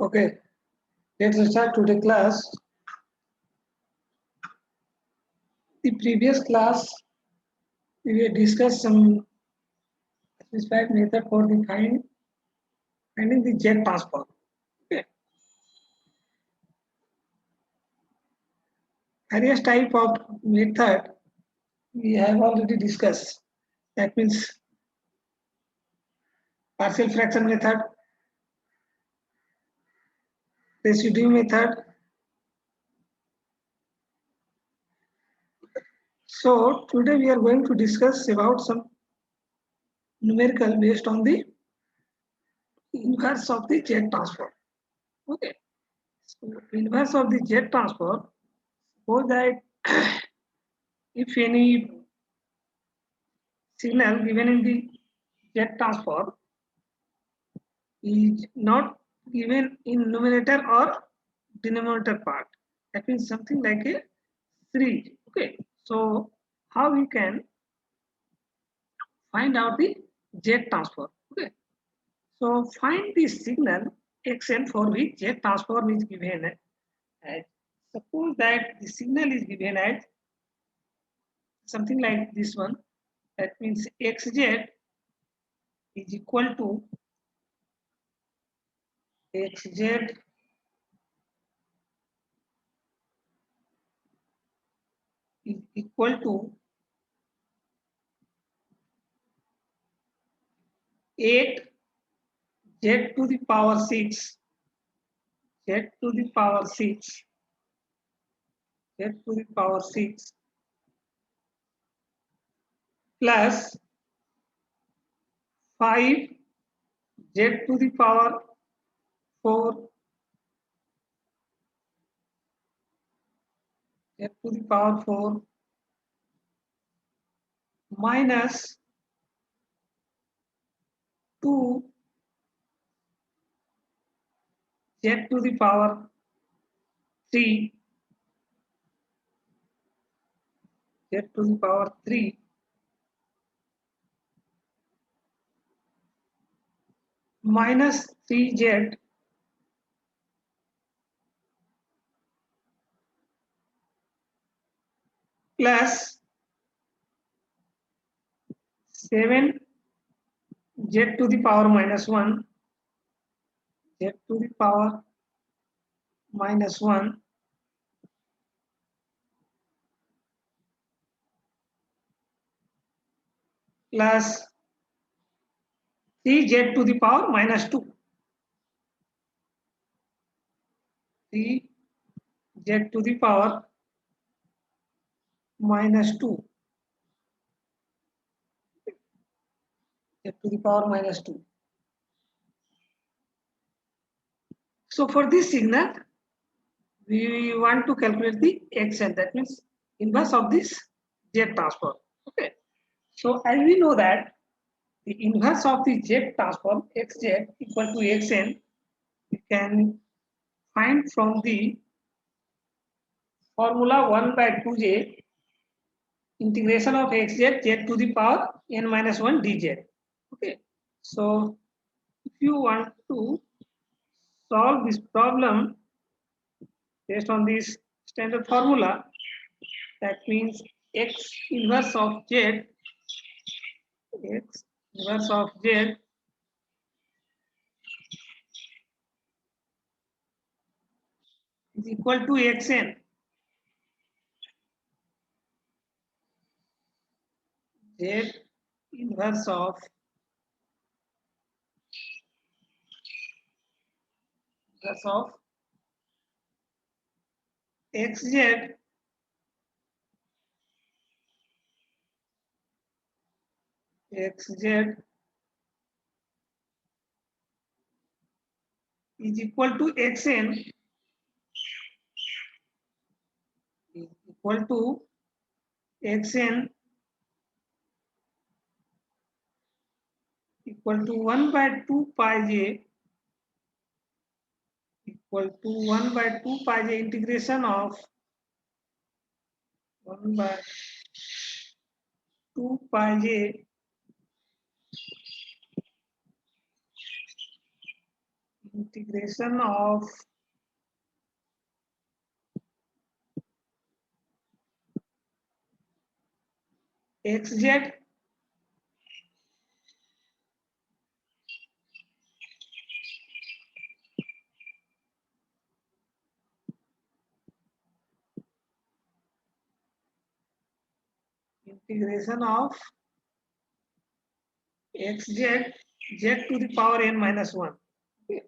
Okay, let's start today class. The previous class we have discussed some specified method for the finding the Z transform. Okay. Various type of method we have already discussed. That means partial fraction method, residue method. So today we are going to discuss about some numerical based on the inverse of the Z transform. Okay. So inverse of the Z transform. Suppose that if any signal given in the Z transform is not given in numerator or denominator part. That means something like a series. Okay. So how we can find out the Z transform? Okay. So find the signal xn for which Z transform is given as. Suppose that the signal is given as something like this one. That means xz is equal to xz is equal to 8 z to the power 6 z to the power 6 z to the power 6 plus 5 z to the power 4 z to the power 4 minus 2 z to the power 3 z to the power 3 minus 3z plus 7 z to the power minus 1 z to the power minus 1 plus 3z to the power minus 2 3z to the power minus 2 z to the power minus 2. So for this signal we want to calculate the xn, that means inverse of this z transform. Okay, so as we know that the inverse of the z transform xz equal to xn we can find from the formula 1 by 2j integration of xz z to the power n minus 1 dz. Okay, so if you want to solve this problem based on this standard formula, that means x inverse of z, x inverse of z is equal to xn. Z inverse of xz xz is equal to xn is equal to xn equal to 1 by 2 pi j equal to 1 by 2 pi j integration of 1 by 2 pi j integration of xz integration of xz z to the power n minus 1. Okay.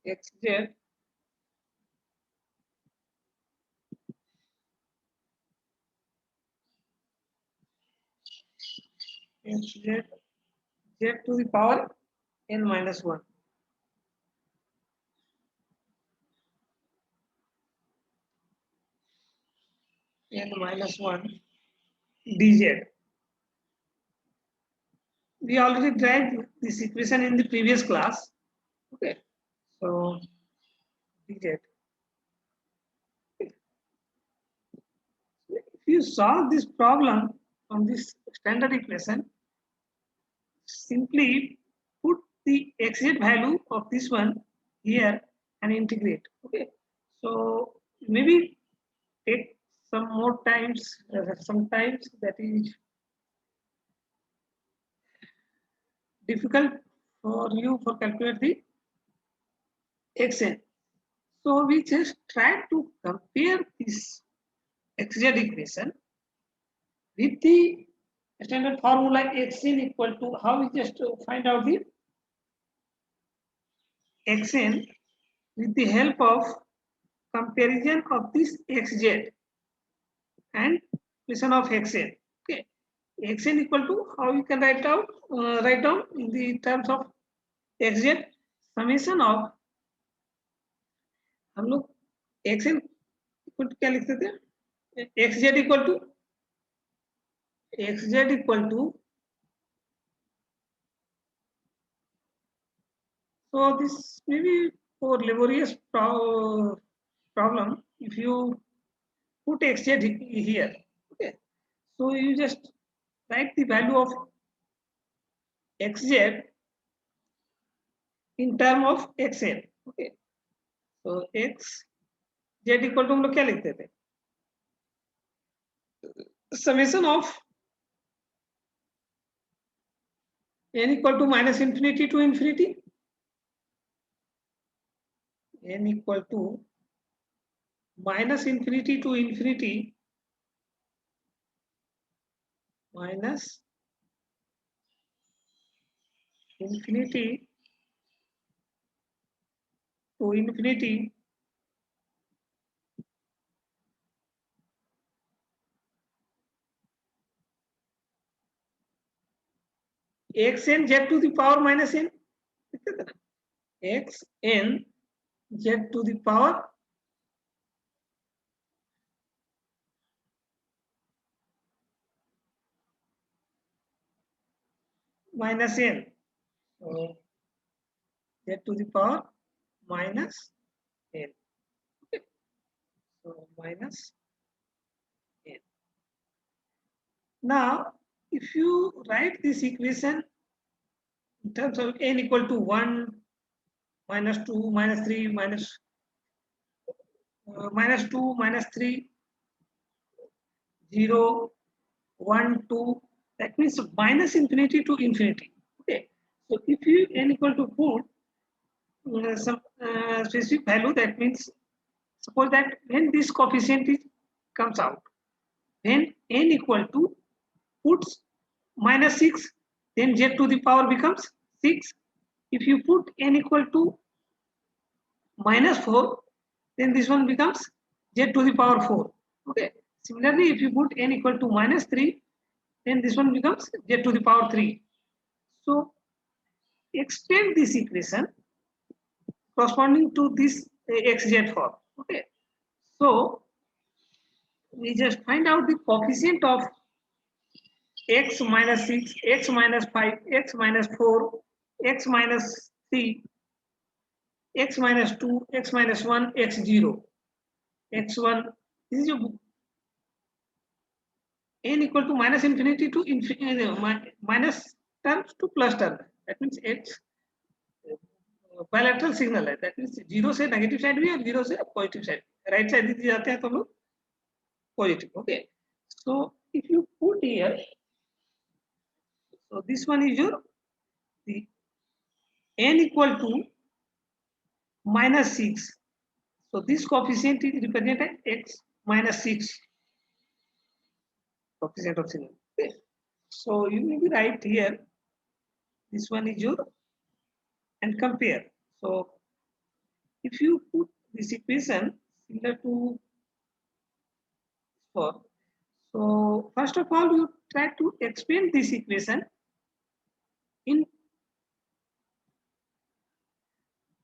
xz xz z to the power n minus 1. N minus 1 dz. We already derived this equation in the previous class. Okay, so dz. If you solve this problem from this standard equation, simply put the xz value of this one here and integrate. Okay, so maybe take some more times, sometimes that is difficult for you for calculate the xn. So we just try to compare this xz equation with the standard formula xn equal to, how we just find out the xn with the help of comparison of this xz and equation of xn. Okay, xn equal to, how you can write down in the terms of xz summation of, हम लोग xn equal to क्या लिखते थे, xz equal to, so this may be for laborious problem if you put xz here. Okay, so you just write the value of xz in term of xn. Okay, so x z equal to हम लोग क्या लिखते थे, summation of n equal to minus infinity to infinity, n equal to minus infinity to infinity minus infinity to infinity X N Z to the power minus N, X N Z to the power minus n, so z to the power minus n. Okay, so minus n. Now if you write this equation in terms of n equal to 1, minus 2, minus 3, minus 2, minus 3, 0, 1, 2, that means minus infinity to infinity. Okay, so if you n equal to put some specific value, that means suppose that when this coefficient comes out, then n equal to puts minus 6, then z to the power becomes 6. If you put n equal to minus 4, then this one becomes z to the power 4. Okay, similarly if you put n equal to minus 3, then this one becomes z to the power 3. So extend this equation corresponding to this xz form. Okay, so we just find out the coefficient of x minus 6, x minus 5, x minus 4, x minus 3, x minus 2, x minus 1, x0, x1. This is your n equal to minus infinity to infinity, minus terms to plus term. That means x bilateral signal है, that means zero से negative side भी और zero से positive side, right side यदि जाते हैं तो हम लोग positive. Okay, so if you put here, so this one is your the n equal to -6. So this coefficient is represented x -6 coefficient of signal. Okay, so you may be right here. This one is your and compare. So if you put this equation similar to for, so first of all you try to explain this equation in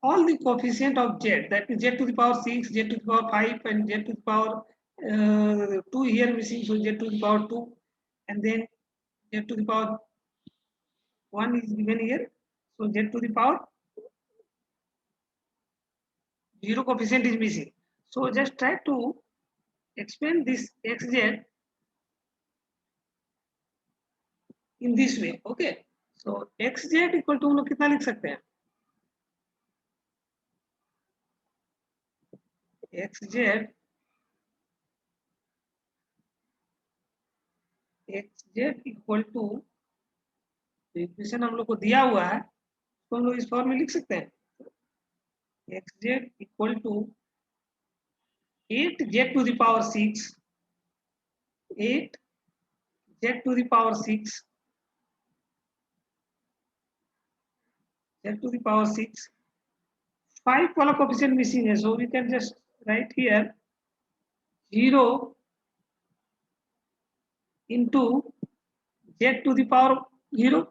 all the coefficient of z, that is z to the power 6, z to the power 5, and z to the power 2 here missing, so z to the power 2, and then z to the power 1 is given here, so z to the power 0 coefficient is missing. So just try to explain this xz in this way. Okay, so xz equal to हम लोग कितना लिख सकते हैं, xz equal to, equation हम लोग को दिया हुआ है तो हम लोग इस फॉर्म में लिख सकते हैं, xz equal to 8z to the power 6, 8z to the power 6, z to the power 6, 5 वाला कोएफिशिएंट मिसिंग है, so we can just write here 0 into z to the power 0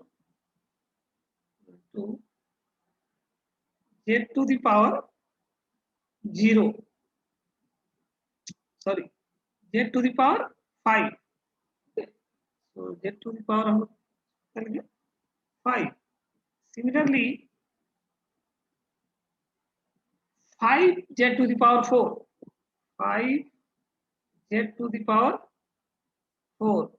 to z to the power 0, sorry, z to the power 5. Okay. So z to the power हम लोग 5. Similarly 5z to the power 4, 5z to the power 4.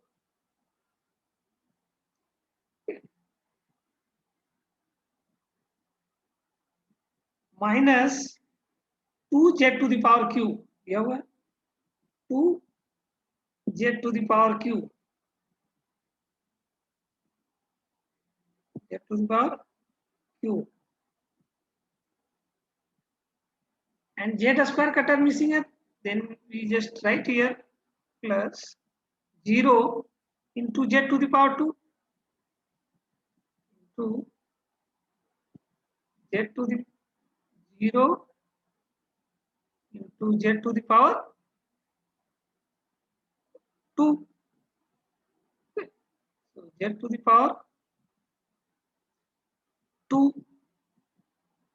Minus 2z to the power q, दिया हुआ है 2z to the power q, z to the power q, and z square का term missing है, then we just write here plus 0 into z to the power 2 into z to the 0 into z to the power 2. Okay. So z to the power 2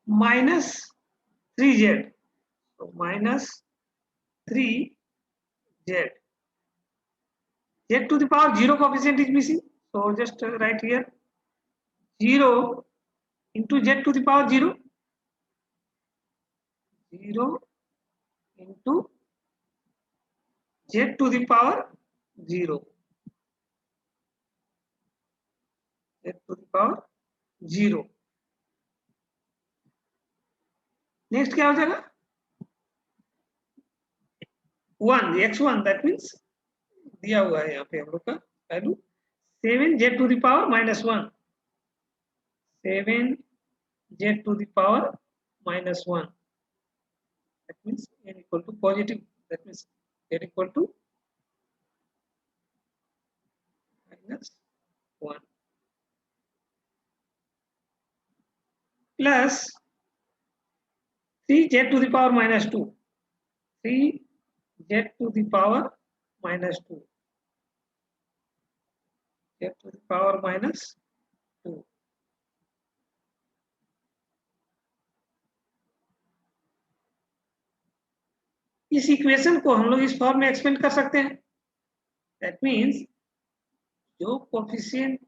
minus 3z, so minus 3z, z to the power 0 coefficient is missing, so just write here 0 into z to the power 0, 0 into z to the power 0, z to the power 0. Next क्या हो जाएगा 1, x1, that means दिया हुआ है यहाँ पे हम लोग का value 7z to the power -1, 7z to the power -1, that means n equal to positive, that means n equal to -1 plus 3z to the power -2, 3z to the power -2, z to the power -2. इस equation को हम लोग इस form में expand कर सकते हैं, that means जो कोफिशिएंट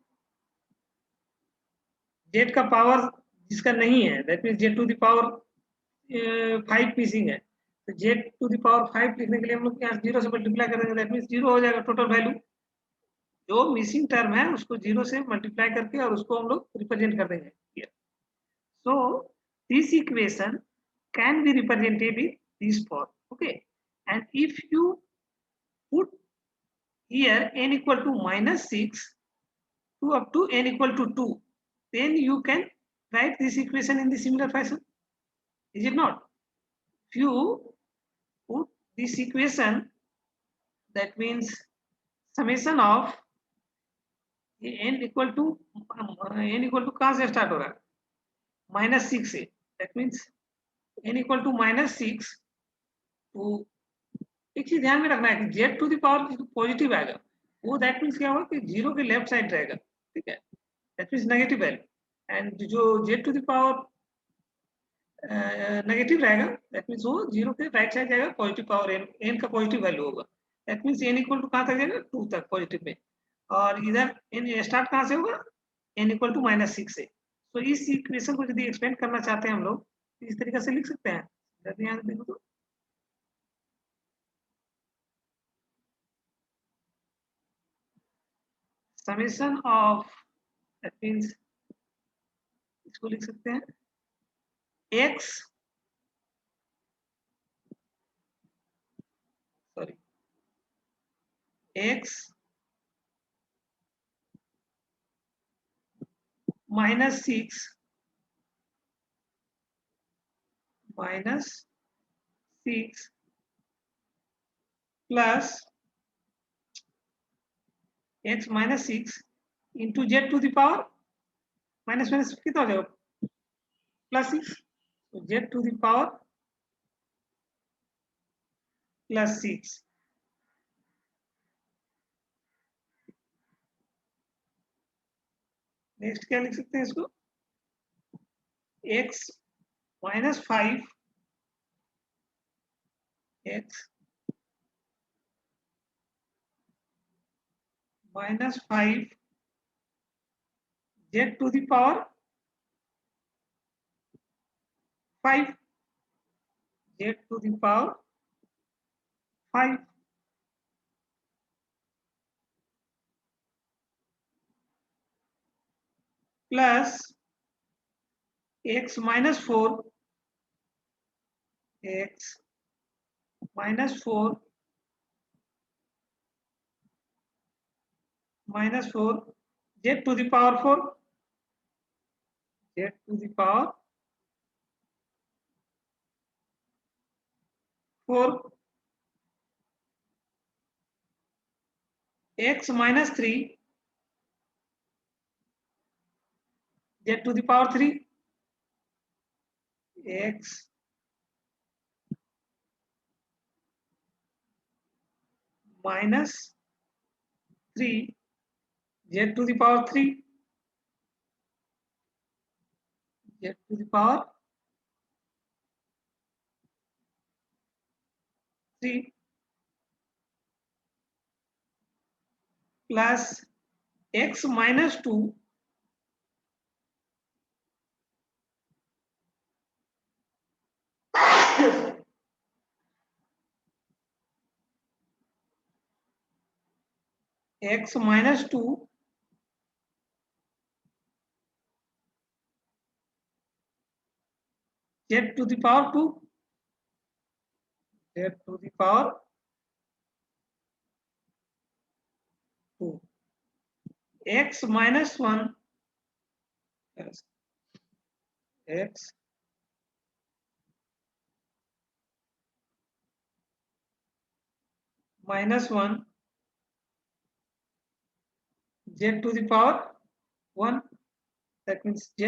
z का पावर जिसका नहीं है, that means z to the power 5 missing है, तो z टू द पावर 5 लिखने के लिए हम लोग यहाँ 0 से मल्टीप्लाई कर देंगे, दैट मीन्स 0 हो जाएगा टोटल वैल्यू, जो मिसिंग टर्म है उसको 0 से मल्टीप्लाई करके और उसको हम लोग रिप्रेजेंट कर देंगे। सो this equation can be represented with this form. Okay, and if you put here n equal to -6 to up to n equal to 2, then you can write this equation in the similar fashion. Is it not? If you put this equation, that means summation of n equal to कहाँ से start होगा -6 से, that means n equal to -6 तो एक चीज ध्यान में रखना है कि z to the power positive आएगा वो दैट मीन्स क्या होगा कि जीरो के लेफ्ट साइड रहेगा, ठीक है, that means negative value, and जो z to the power negative रहेगा दैट मीन्स वो जीरो के राइट साइड जाएगा, पॉजिटिव पावर n का पॉजिटिव वैल्यू होगा, that means n equal to कहाँ तक जाएगा 2 तक पॉजिटिव में, और इधर n स्टार्ट कहाँ से होगा n इक्वल टू -6 से। तो इस इक्वेशन को यदि एक्सपेंड करना चाहते हैं हम लोग इस तरीके से लिख सकते हैं, यहाँ देखो तो समेशन ऑफ दैट मीन्स इसको लिख सकते हैं x sorry x -6 plus x -6 into z to the power minus minus कितना हो जाएगा +6, तो z to the power +6 next क्या लिख सकते हैं इसको x -5 x -5 z to the power 5 z to the power 5 plus x -4 x -4 z to the power 4 z to the power 4 x -3 z to the power 3 x -3 z to the power 3 z to the power 3 plus x -2 x -2 z to the power 2 z to the power 2 x -1 yes, x -1 z to the power 1 that means z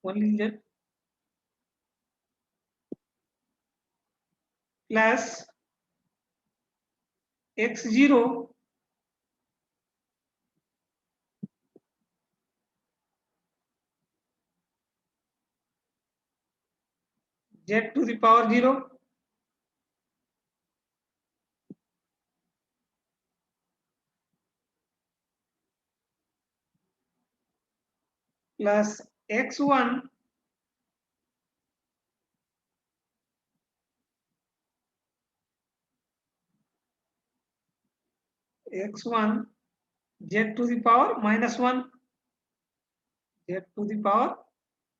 only z plus x0 z to the power 0 plus x1 x1 z to the power -1 z to the power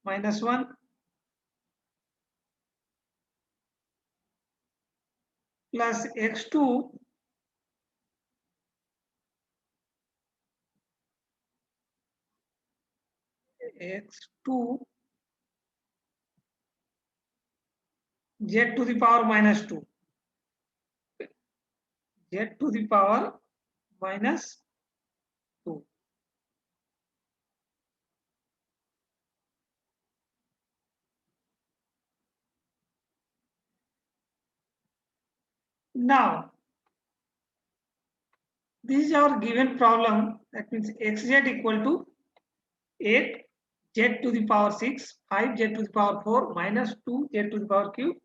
-1 plus x2 x2 z to the power minus 2, z to the power minus 2. Now, this is our given problem. That means xz equal to 8 z to the power 6, 5 z to the power 4, minus 2 z to the power cube,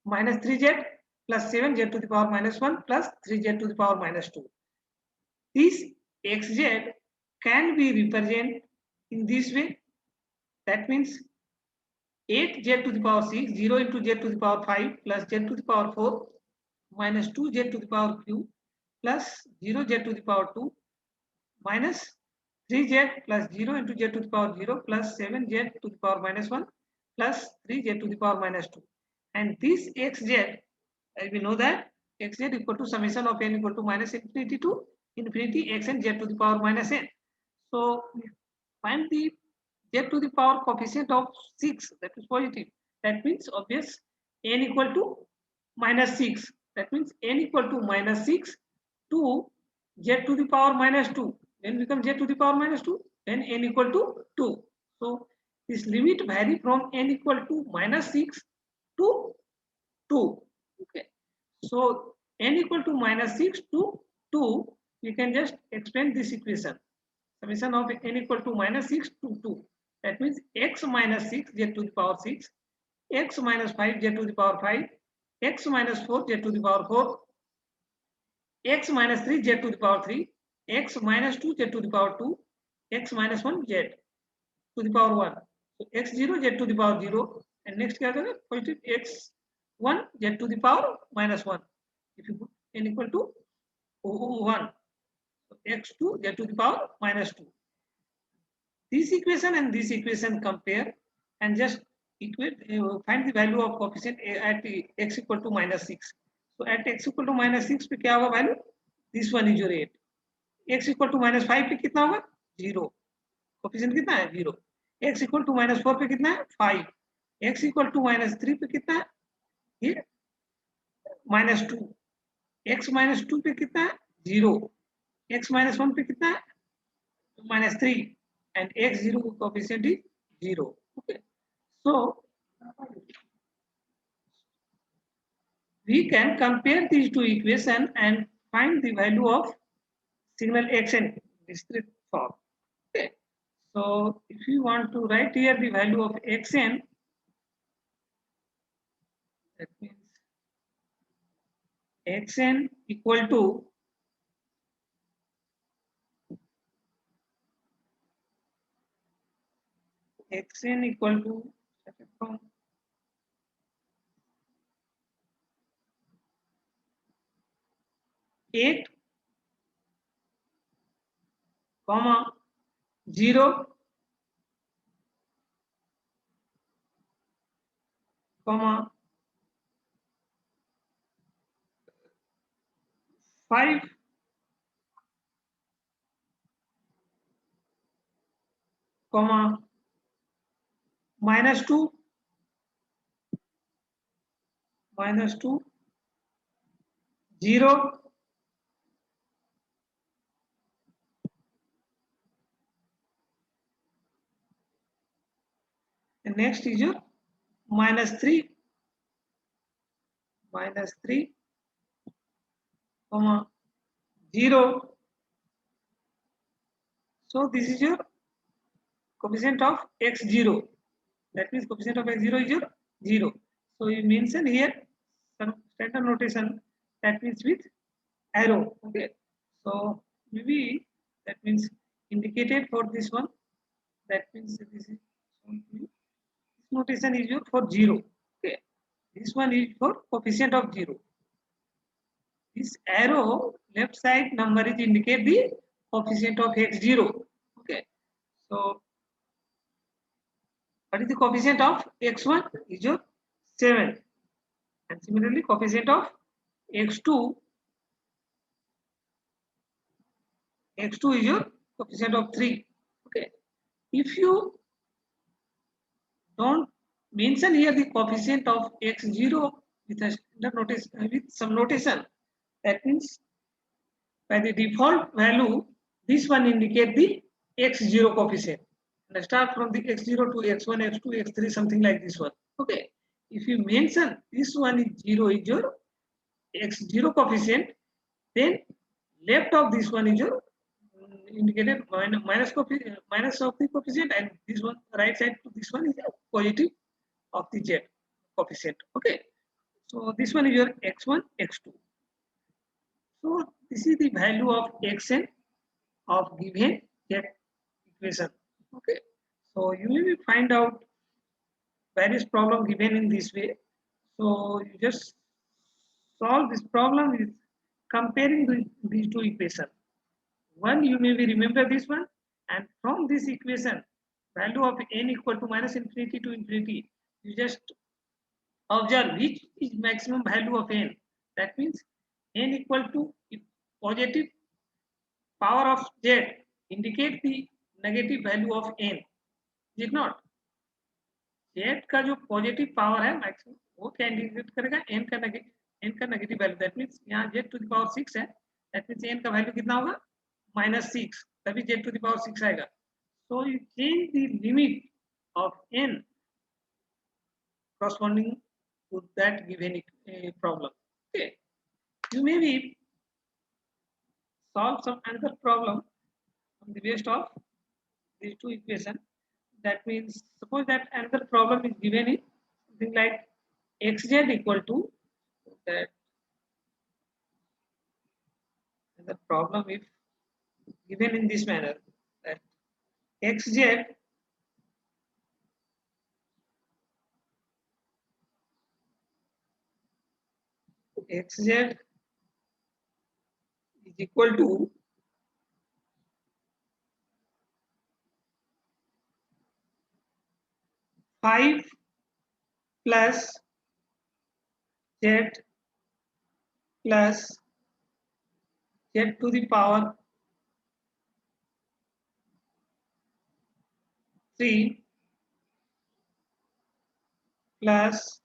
minus 3z plus 7 z to the power minus 1 plus 3z to the power minus 2. This xz can be represented in this way. That means 8z to the power 6, 0 into z to the power 5 plus z to the power 4 minus 2z to the power q plus 0z to the power 2 minus 3z plus 0 into z to the power 0 plus 7z to the power minus 1 plus 3z to the power minus 2. And this xz, as we know that xz equal to summation of n equal to minus infinity to infinity xn z to the power minus n. So we find the z to the power coefficient of 6, that is positive. That means obvious n equal to minus 6. That means n equal to minus 6 to z to the power minus 2. When becomes z to the power minus 2, then n equal to 2. So this limit vary from n equal to minus 6 to 2. Okay. So n equal to minus 6 to 2, we can just explain this equation. Summation of n equal to minus 6 to 2. That means x minus 6 z to the power 6, x minus 5 z to the power 5, x minus 4 z to the power 4, x minus 3 z to the power 3, x minus 2 z to the power 2, x minus 1 z to the power 1. So x0 z to the power 0, and next क्या करें positive x1 z to the power minus 1. If you put n equal to 1, so x2 z to the power minus 2. This equation and this equation compare and just equate, find the value of coefficient at x equal to minus 6. So at x equal to minus 6 पे क्या होगा value? This one is your 8. x equal to minus 5 पे कितना होगा? 0. Coefficient कितना है? 0. x equal to minus 4 पे कितना है? 5. x equal to minus 3 पे कितना है? ये minus 2. x minus 2 पे कितना है? 0. x minus 1 पे कितना है? Minus 3. And x0 coefficient is 0. Okay. So we can compare these two equations and find the value of signal x in discrete form. Okay. So if you want to write here the value of xn, that means xn equal to xn equal to from 8, 0, 5, minus 2, 0, and next is your minus 3, 0. So this is your coefficient of x0. That means coefficient of x0 is your 0. So you mention here some standard notation, that means with arrow. Okay. So maybe that means indicated for this one. That means this is this notation is your for 0. Okay. This one is for coefficient of 0. This arrow left side number is indicate the coefficient of x0. Okay. So what is the coefficient of x1 is your 7, and similarly coefficient of x2 is your coefficient of 3. Okay, if you don't mention here the coefficient of x0 with a with some notation, that means by the default value this one indicate the x0 coefficient. And start from the x0 to x1, x2, x3, something like this one. Okay, if you mention this one is 0 is your x0 coefficient, then left of this one is your indicated minus of the coefficient, and this one right side to this one is a positive of the z coefficient. Okay, so this one is your x1, x2. So this is the value of xn of given z equation. Okay, so you will find out various problem given in this way. So you just solve this problem with comparing these two equations. One, you may remember this one, and from this equation, value of n equal to minus infinity to infinity, you just observe which is maximum value of n. That means n equal to positive power of z indicate the negative value of n. Is it not? z का जो positive power है maximum वो क्या indicate करेगा n का negative value. That means यहाँ z to the power 6 है. That means n का वैल्यू कितना होगा -6, तभी z टू द पावर 6 आएगा. So you change the limit of n corresponding to that given problem. Okay, you may be solve some another problem on the base of these two equations. That means suppose that another problem is given in something like xz equal to that. The problem if given in this manner that xz is equal to 5 plus z plus z to the power 3 plus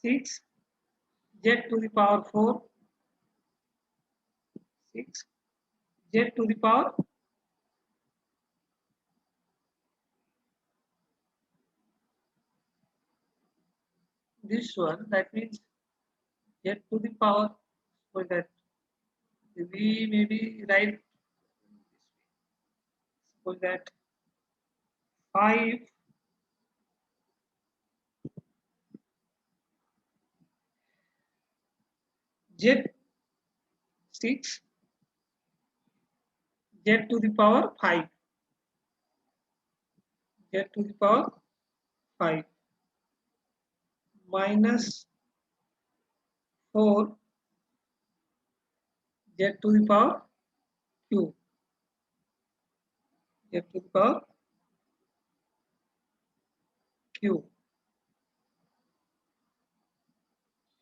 6 z to the power 4, 6 z to the power this one. That means z to the power, so that we maybe write suppose that 5 z 6 z to the power 5, z to the power 5 minus 4 z to the power q, z to the power q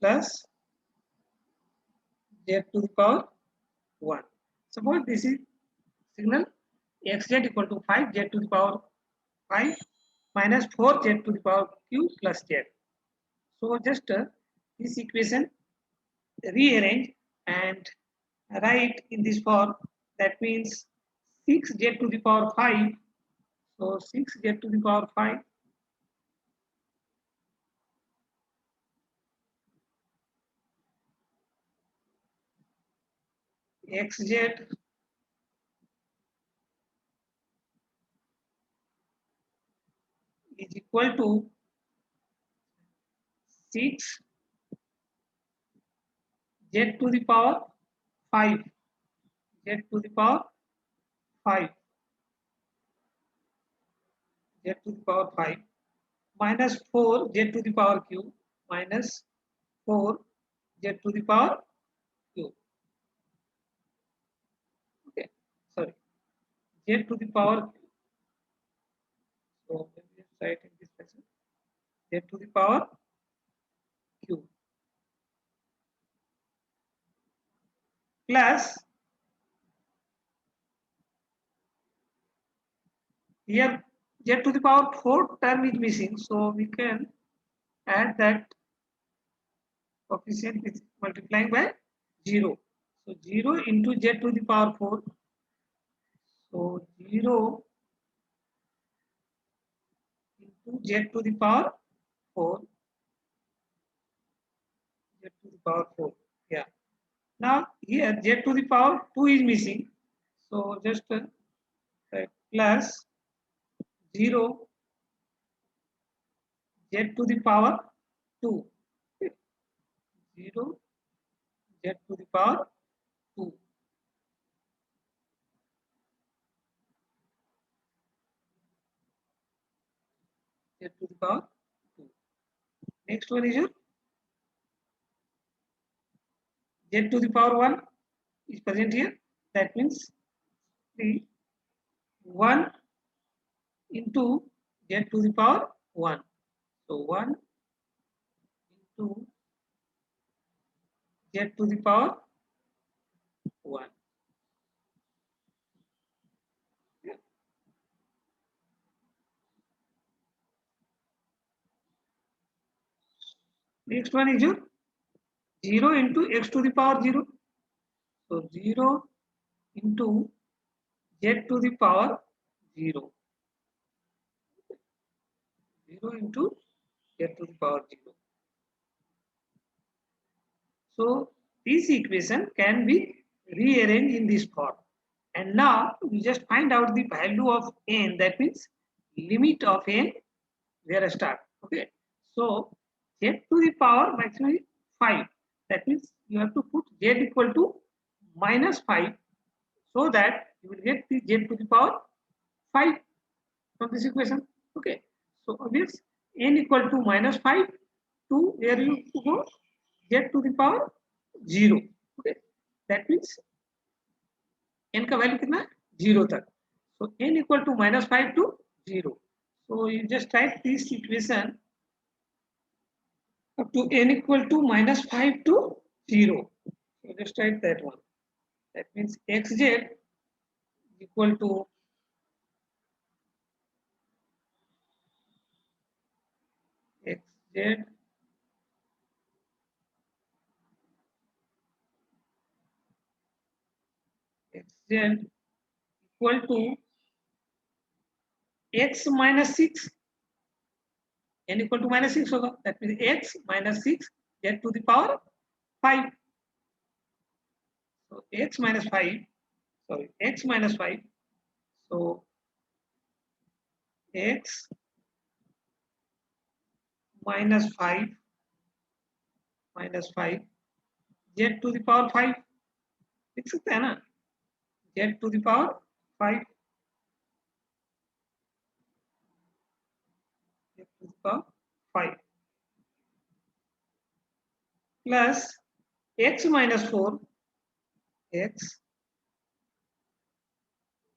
plus z to the power 1. Suppose this is signal xz equal to 5 z to the power 5 minus 4 z to the power q plus z. So just this equation rearrange and write in this form. That means 6 z to the power 5. So 6 z to the power 5 xz is equal to 6 z to the power 5, z to the power 5, z to the power 5 minus 4 z to the power q minus 4 z to the power q. Okay, sorry, z to the power q. So let me just write in this fashion, z to the power q plus here z to the power 4 term is missing, so we can add that coefficient with multiplying by 0. So 0 into z to the power 4. So 0 into z to the power 4. Z to the power 4. Yeah. Now here z to the power 2 is missing. So just plus 0 z to the power 2. Okay. 0 z to the power 2. Z to the power 2. Next one is your z to the power 1 is present here. That means 3 1 into z to the power 1. So 1 into z to the power 1. Next one is your 0 into x to the power 0. So 0 into z to the power 0. 0 into z to the power 0. So this equation can be rearranged in this form. And now we just find out the value of n, that means limit of n where I start. Okay. So z to the power maximum is 5. That means you have to put z equal to minus 5 so that you will get the z to the power 5 from this equation. Okay. So obvious n equal to minus 5 to where you go z to the power 0. Okay. That means n का value कितना 0 तक. So n equal to minus 5 to 0. So you just type this equation up to n equal to minus 5 to 0. So just type that one. That means xz equal to xz xz equal to x minus 6. N equal to minus 6 होगा. That means x minus 6 z to the power 5. So x minus 5, sorry, x minus 5. So x minus 5 minus 5 z to the power 5. लिख सकते हैं ना, z to the power 5, z to the power 5 plus x minus 4, x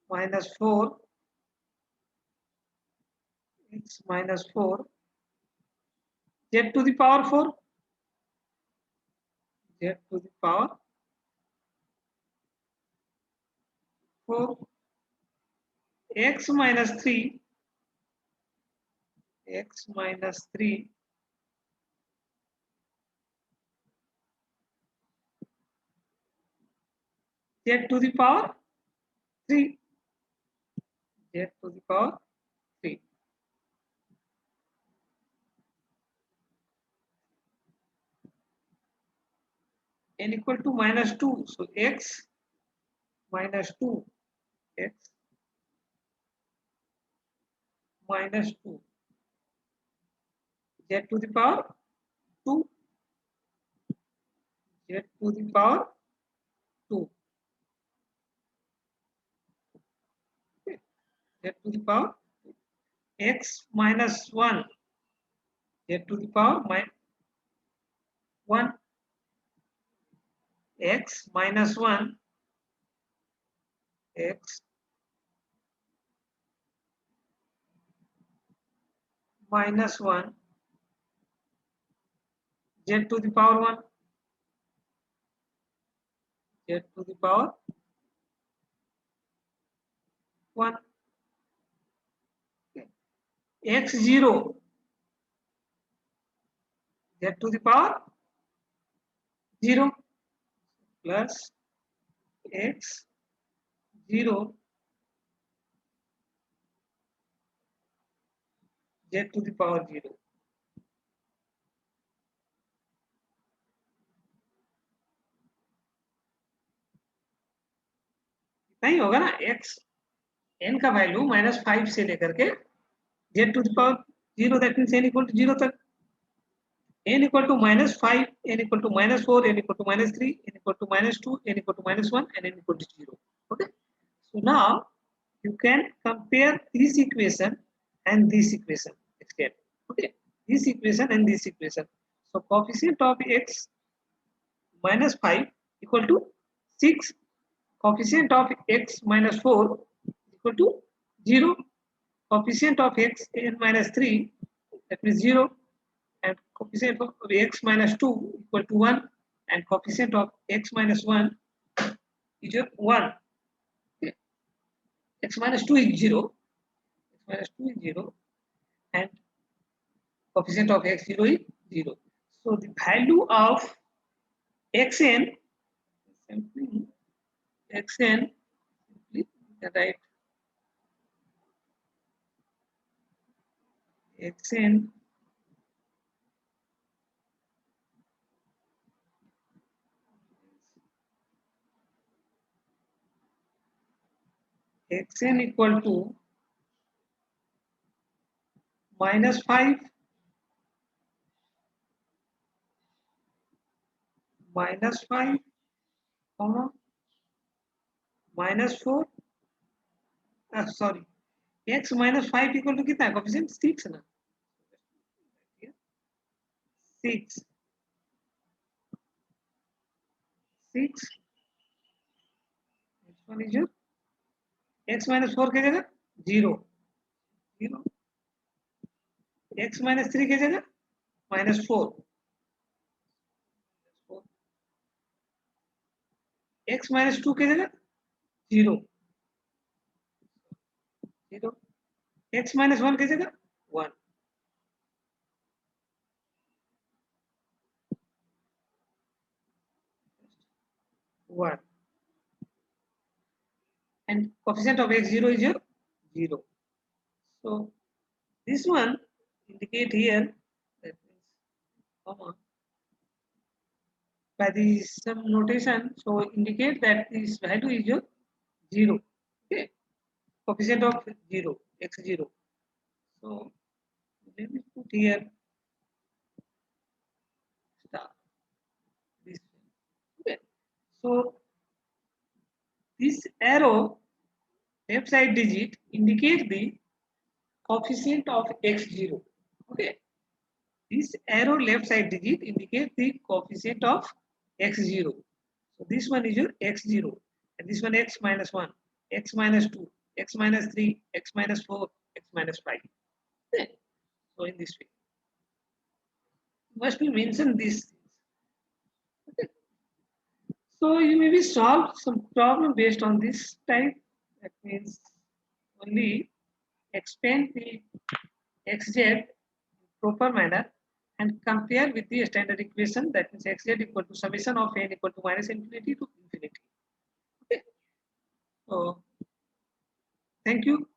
minus 4, x minus 4 z to the power 4, z to the power 4, x minus 3, x minus 3 z to the power 3, z to the power 3. N equal to minus 2. So x minus 2, x minus 2, z to the power 2, z to the power 2, okay. Z to the power x minus 1, z to the power 1, x minus 1, x minus 1, z to the power 1, z to the power 1, x0 z to the power 0 plus x0 z to the power 0. नहीं होगा ना, x n का value -5 से लेकर के z to the power 0, that means n equal to 0 तक, n equal to -5, n equal to -4, n equal to -3, n equal to -2, n equal to -1, and n equal to 0. Okay, so now you can compare this equation and this equation instead. Okay, this equation and this equation. So coefficient of x -5 equal to 6, coefficient of x -4 equal to 0, coefficient of x n -3, that means 0, and coefficient of x -2 equal to 1, and coefficient of x -1 is 1. Okay. X -2 is 0, x -2 is 0, and coefficient of x0 is 0. So the value of xn, simply xn, simply write xn xn equal to -5 -5 comma -4, sorry, x -5 equal to कितना है coefficient 6 ना, 6 which one is your x -4 की जगह 0, 0, x -3 की जगह -4, x -2 की जगह 0, 0, x -1 की जगह 1. And coefficient of x0 is your 0. So this one indicate here, that means comma, by the some notation, so indicate that this value is your 0. Okay, coefficient of 0, x0. So let me put here star, this. Okay, so this arrow left side digit indicate the coefficient of x0. Okay, this arrow left side digit indicate the coefficient of x0. So this one is your x0, and this one x -1, x -2, x -3, x -4, x -5. Okay. So in this way, must be mentioned this. Okay. So you maybe solve some problem based on this type. That means only expand the xz proper manner and compare with the standard equation, that means xz equal to summation of n equal to -infinity to infinity. Okay. So thank you.